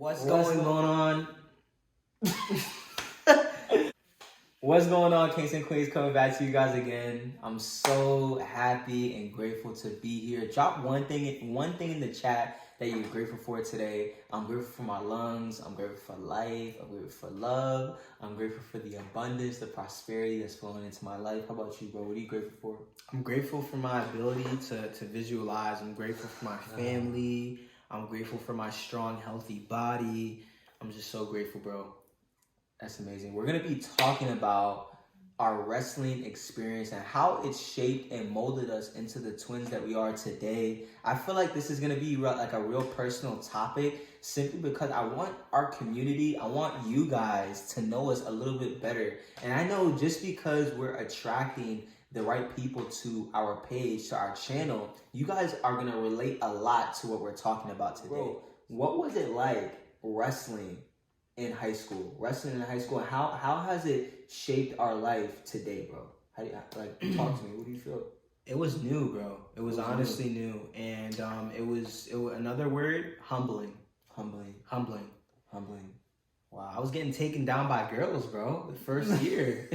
What's going on? What's going on, Kings and Queens? Coming back to you guys again. I'm so happy and grateful to be here. Drop one thing in the chat that you're grateful for today. I'm grateful for my lungs. I'm grateful for life. I'm grateful for love. I'm grateful for the abundance, the prosperity that's flowing into my life. How about you, bro? What are you grateful for? I'm grateful for my ability to visualize. I'm grateful for my family. I'm grateful for my strong, healthy body. I'm just so grateful, bro. That's amazing. We're going to be talking about our wrestling experience and how it shaped and molded us into the twins that we are today. I feel like this is going to be like a real personal topic simply because I want our community, I want you guys to know us a little bit better. And I know just because we're attracting the right people to our page, to our channel, you guys are going to relate a lot to what we're talking about today. Bro, what was it like wrestling in high school? Wrestling in high school, and how has it shaped our life today, bro? How do you, talk to me? What do you feel? It was new, bro. It was honestly new. And it was another word, humbling. Wow. I was getting taken down by girls, bro, the first year.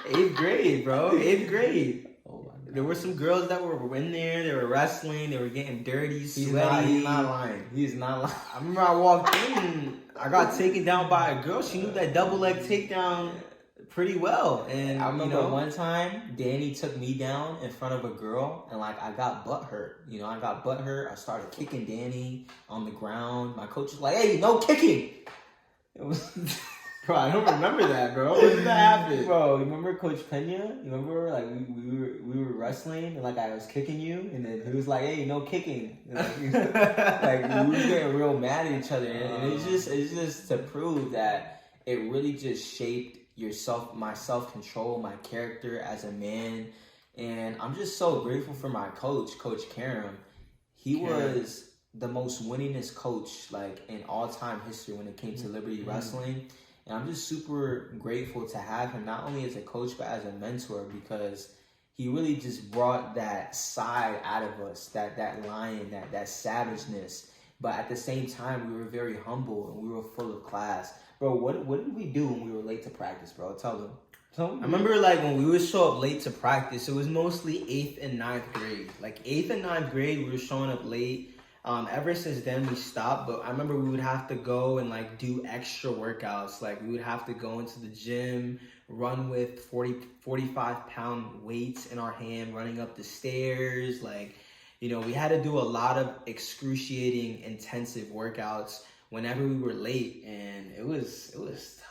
8th grade, bro. 8th grade. Oh my God. There were some girls that were in there. They were wrestling. They were getting dirty, sweaty. He's not lying. He's not lying. I remember I walked in. I got taken down by a girl. She knew that double leg takedown pretty well. And I remember one time, Danny took me down in front of a girl, and I got butt hurt. I got butt hurt. I started kicking Danny on the ground. My coach was like, "Hey, no kicking." It was. Bro, I don't remember that, bro. When did that happen? Bro, you remember Coach Pena? You remember we were wrestling and I was kicking you, and then he was like, "Hey, no kicking." And, we were getting real mad at each other, and it's just to prove that it really just shaped my self-control, my character as a man. And I'm just so grateful for my coach, Coach Karam. He was the most winningest coach in all-time history when it came to Liberty Wrestling. And I'm just super grateful to have him, not only as a coach, but as a mentor, because he really just brought that side out of us, that lion, that savageness. But at the same time, we were very humble and we were full of class. Bro, what did we do when we were late to practice, bro? Tell them. I remember when we would show up late to practice, it was mostly 8th and 9th grade. 8th and 9th grade, we were showing up late. Ever since then we stopped, but I remember we would have to go and do extra workouts. We would have to go into the gym, run with 45-pound weights in our hand, running up the stairs. We had to do a lot of excruciating, intensive workouts whenever we were late, and it was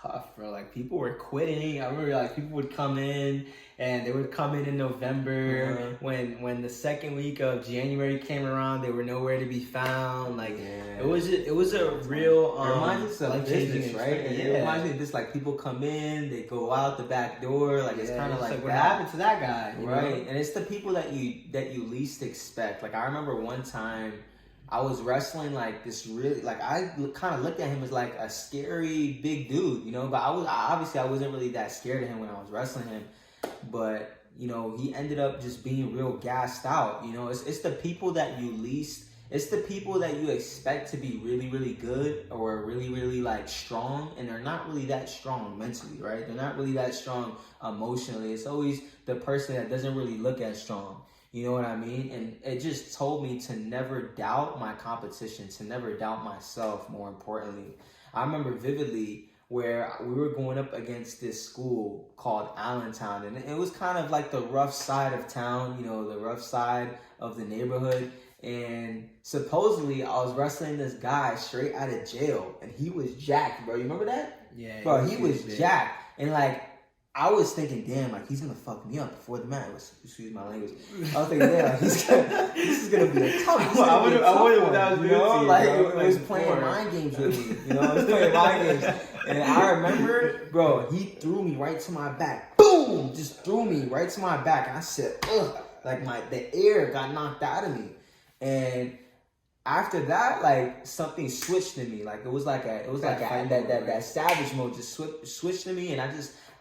tough, bro. People were quitting. I remember people would come in, and they would come in November. When the second week of January came around, they were nowhere to be found. It was a real it reminds us of business, right? It reminds me of this, people come in, they go out the back door. It's kind of what happened to that guy, right? And it's the people that you least expect. I remember one time I was wrestling this really, I kind of looked at him as a scary big dude, but I wasn't really that scared of him when I was wrestling him. But, he ended up just being real gassed out. It's the people that you least, it's the people that you expect to be really, really good or really, really strong. And they're not really that strong mentally, right? They're not really that strong emotionally. It's always the person that doesn't really look as strong. You know what I mean? And it just told me to never doubt my competition, to never doubt myself, more importantly. I remember vividly where we were going up against this school called Allentown. And it was kind of the rough side of town, the rough side of the neighborhood. And supposedly I was wrestling this guy straight out of jail. And he was jacked, bro. You remember that? Yeah. Bro, he was jacked. And I was thinking, damn, he's gonna fuck me up before the match. Excuse my language. I was thinking, damn, this is gonna be a tough one. I would have it was playing mind games with me. It was playing mind games. And I remember, bro, he threw me right to my back. Boom! Just threw me right to my back. And I said, ugh, the air got knocked out of me. And after that, something switched in me. It was that savage mode just switched in me, and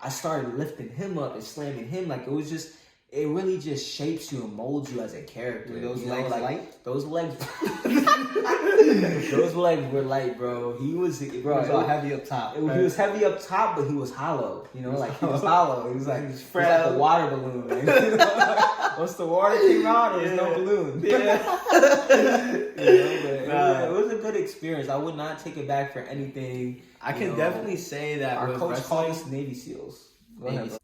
I started lifting him up and slamming him. It was just, it really just shapes you and molds you as a character. Were those you know, legs like, light? Those legs, those legs were light, bro. He was, bro. It was all heavy up top. He was heavy up top, but he was hollow. You know, like he was hollow. He was like frail. a water balloon. Man. You know? Once the water came out, there was no balloon. Yeah. It was a good experience. I would not take it back for anything. I can definitely say that Our with coach wrestling, called us Navy SEALs. Go ahead, bro.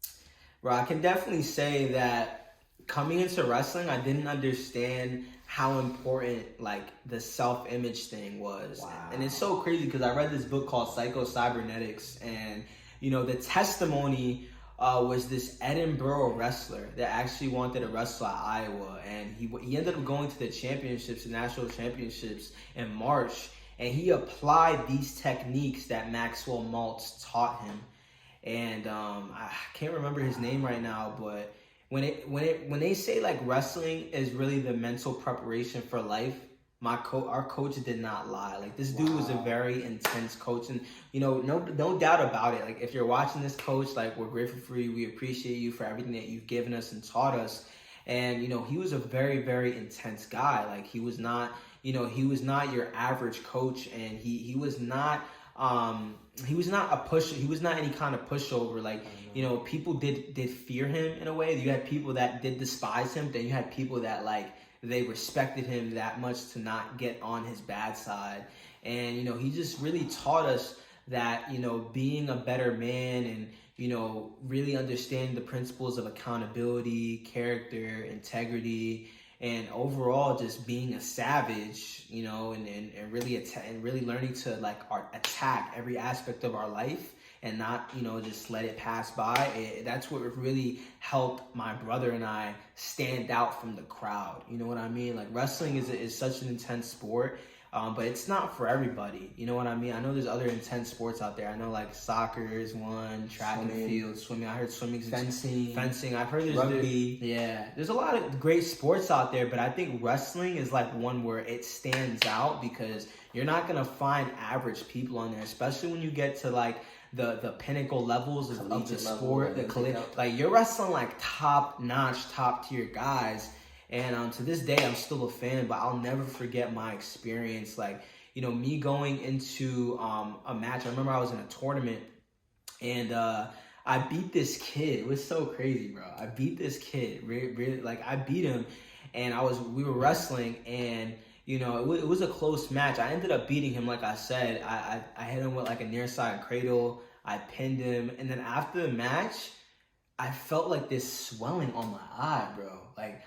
Bro, I can definitely say that coming into wrestling, I didn't understand how important like the self-image thing was. Wow. And it's so crazy because I read this book called Psycho Cybernetics, and you know the testimony was this Edinburgh wrestler that actually wanted to wrestle at Iowa, and he ended up going to the championships, the national championships in March, and he applied these techniques that Maxwell Maltz taught him. And I can't remember his name right now, but when they say like wrestling is really the mental preparation for life, our coach did not lie. Like this dude was a very intense coach, and you know, no doubt about it. Like if you're watching this, coach, like we're grateful for you. We appreciate you for everything that you've given us and taught us. And you know, he was a very, very intense guy. Like he was not, you know, he was not your average coach, and he was not a pusher. He was not any kind of pushover. Like, you know, people did fear him in a way. You had people that did despise him. Then you had people that like they respected him that much to not get on his bad side. And, you know, he just really taught us that, you know, being a better man and, you know, really understanding the principles of accountability, character, integrity, and overall just being a savage, you know, and really learning to like attack every aspect of our life and not, you know, just let it pass by. That's what really helped my brother and I stand out from the crowd. You know what I mean? Like wrestling is such an intense sport. But it's not for everybody. You know what I mean? I know there's other intense sports out there. I know like soccer is one, track and field, swimming. I heard swimming's fencing. I've heard there's rugby. There's a lot of great sports out there, but I think wrestling is like one where it stands out because you're not gonna find average people on there, especially when you get to like the pinnacle levels of the sport. Like you're wrestling like top notch, top tier guys. And to this day, I'm still a fan, but I'll never forget my experience. Like, you know, me going into a match. I remember I was in a tournament, and I beat this kid. It was so crazy, bro. I beat this kid. Really, like, I beat him, and we were wrestling, and, you know, it was a close match. I ended up beating him, like I said. I hit him with, like, a near side cradle. I pinned him, and then after the match, I felt like this swelling on my eye, bro. Like,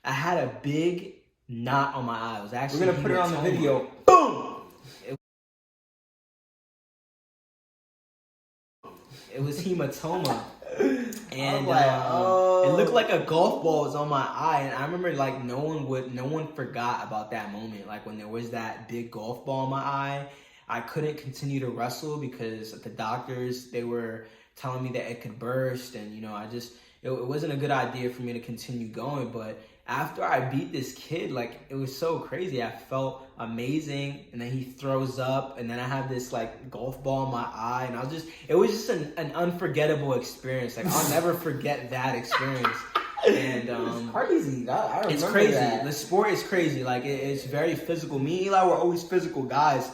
I had a big knot on my eye. It was actually We're gonna put it on the video. Boom! It was hematoma. And it looked like a golf ball was on my eye. And I remember like no one forgot about that moment. Like when there was that big golf ball in my eye, I couldn't continue to wrestle because the doctors, they were telling me that it could burst. And, you know, it wasn't a good idea for me to continue going. But after I beat this kid, like, it was so crazy. I felt amazing, and then he throws up, and then I have this, like, golf ball in my eye, and it was just an unforgettable experience. Like, I'll never forget that experience. And it's crazy. I remember it's crazy. that. The sport is crazy. Like, it's very physical. Me and Eli were always physical guys.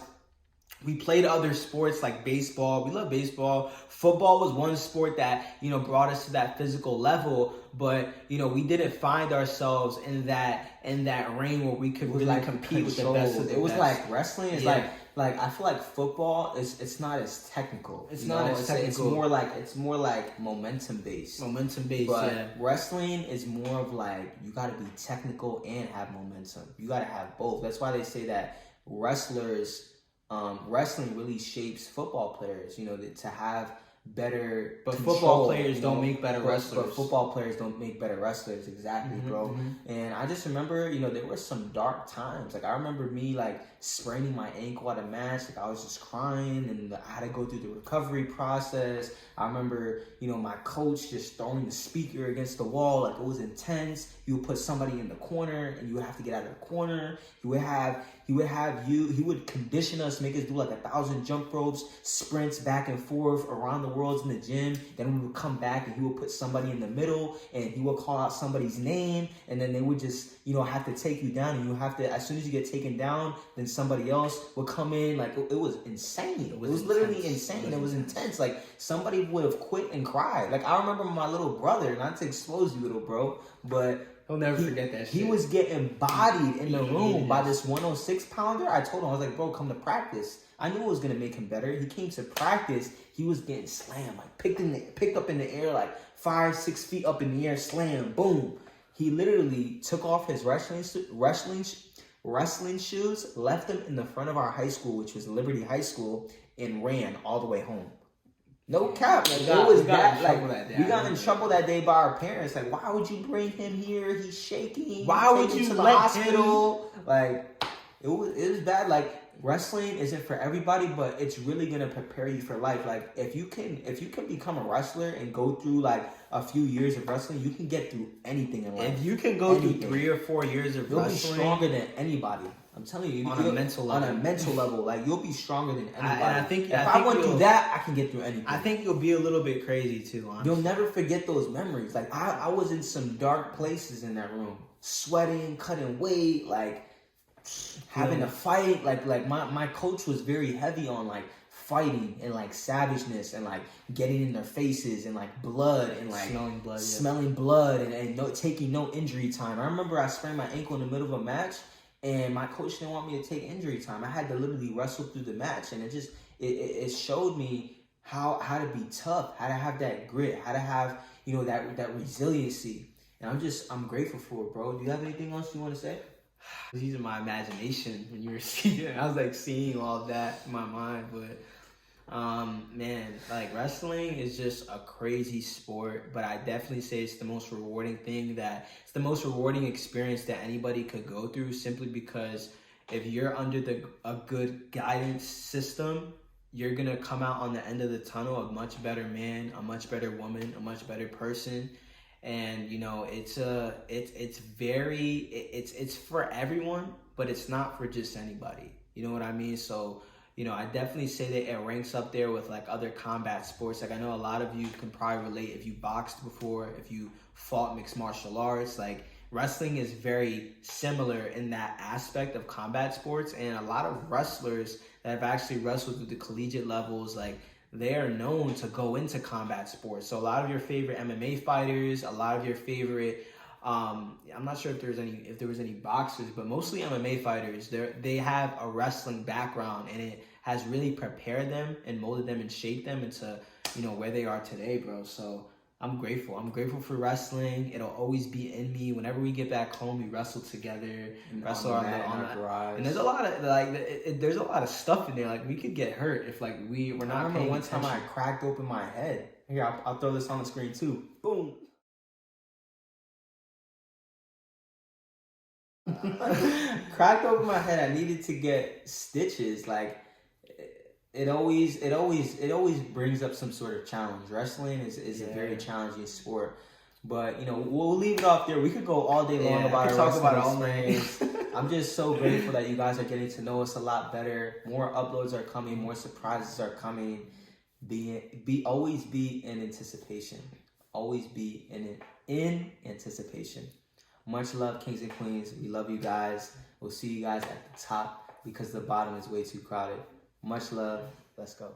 We played other sports like baseball. We love baseball. Football was one sport that, you know, brought us to that physical level. But, you know, we didn't find ourselves in that ring where we could really like compete with the best of the best. It was like wrestling is like I feel like football it's not as technical. It's more like momentum based. But wrestling is more of like you got to be technical and have momentum. You got to have both. That's why they say that wrestling really shapes football players, you know, to have better control. Football players don't make better wrestlers. But football players don't make better wrestlers, exactly, bro. And I just remember, you know, there were some dark times. Like, I remember me, like, spraining my ankle at a match. Like, I was just crying, and I had to go through the recovery process. I remember, you know, my coach just throwing the speaker against the wall. Like, it was intense. He would put somebody in the corner, and you would have to get out of the corner. He would condition us, make us do like 1,000 jump ropes, sprints back and forth around the world in the gym. Then we would come back, and he would put somebody in the middle, and he would call out somebody's name, and then they would just, have to take you down, and you have to, as soon as you get taken down, then somebody else would come in. Like, it was insane. It was literally insane. It was intense. Like, somebody would have quit and cried. Like, I remember my little brother, not to expose you, little bro, but he'll never forget that shit. He was getting bodied in the room by this 106 pounder. I told him, I was like, bro, come to practice. I knew it was gonna make him better. He came to practice. He was getting slammed, like picked up in the air, like 5-6 feet up in the air, slam, boom. He literally took off his wrestling shoes, left them in the front of our high school, which was Liberty High School, and ran all the way home. No cap, like, we got in trouble that day by our parents. Like, why would you bring him here? He's shaking. Why would you to the let hospital? Like, it was bad. Like, wrestling isn't for everybody, but it's really gonna prepare you for life. Like, if you can become a wrestler and go through like a few years of wrestling, you can get through anything in life. If you can go through 3 or 4 years of you'll wrestling, be stronger than anybody. I'm telling you, on a mental level, like, you'll be stronger than anybody. And I think if I went through that, I can get through anything. I think you'll be a little bit crazy too, honestly. You'll never forget those memories. Like, I was in some dark places in that room, sweating, cutting weight, like having to fight. Like my coach was very heavy on like fighting and like savageness and like getting in their faces and like blood and like smelling blood and no, taking no injury time. I remember I sprained my ankle in the middle of a match, and my coach didn't want me to take injury time. I had to literally wrestle through the match, and it showed me how to be tough, how to have that grit, how to have that resiliency. And I'm grateful for it, bro. Do you have anything else you want to say? I was using my imagination when you were speaking. I was like seeing all that in my mind, but man, like, wrestling is just a crazy sport, but I definitely say it's the most rewarding it's the most rewarding experience that anybody could go through, simply because if you're under a good guidance system, you're gonna come out on the end of the tunnel a much better man, a much better woman, a much better person. And it's for everyone, but it's not for just anybody. You know what I mean? So I definitely say that it ranks up there with like other combat sports. Like, I know a lot of you can probably relate if you boxed before, if you fought mixed martial arts. Like, wrestling is very similar in that aspect of combat sports, and a lot of wrestlers that have actually wrestled through the collegiate levels, like, they are known to go into combat sports. So a lot of your favorite MMA fighters, a lot of your favorite, I'm not sure if there was any boxers, but mostly MMA fighters, they have a wrestling background, and it has really prepared them and molded them and shaped them into, where they are today, bro. So I'm grateful. I'm grateful for wrestling. It'll always be in me. Whenever we get back home, we wrestle together, wrestle on the garage. And there's a lot of there's a lot of stuff in there. Like, we could get hurt if we're not paying attention. I remember one time I cracked open my head. Here, I'll throw this on the screen too. Boom. Cracked open my head. I needed to get stitches. Like, it always brings up some sort of challenge. Wrestling is a very challenging sport. But we'll leave it off there. We could go all day long about our experience. I'm just so grateful that you guys are getting to know us a lot better. More uploads are coming. More surprises are coming. Always be in anticipation. Always be in anticipation. Much love, kings and queens. We love you guys. We'll see you guys at the top, because the bottom is way too crowded. Much love. Let's go.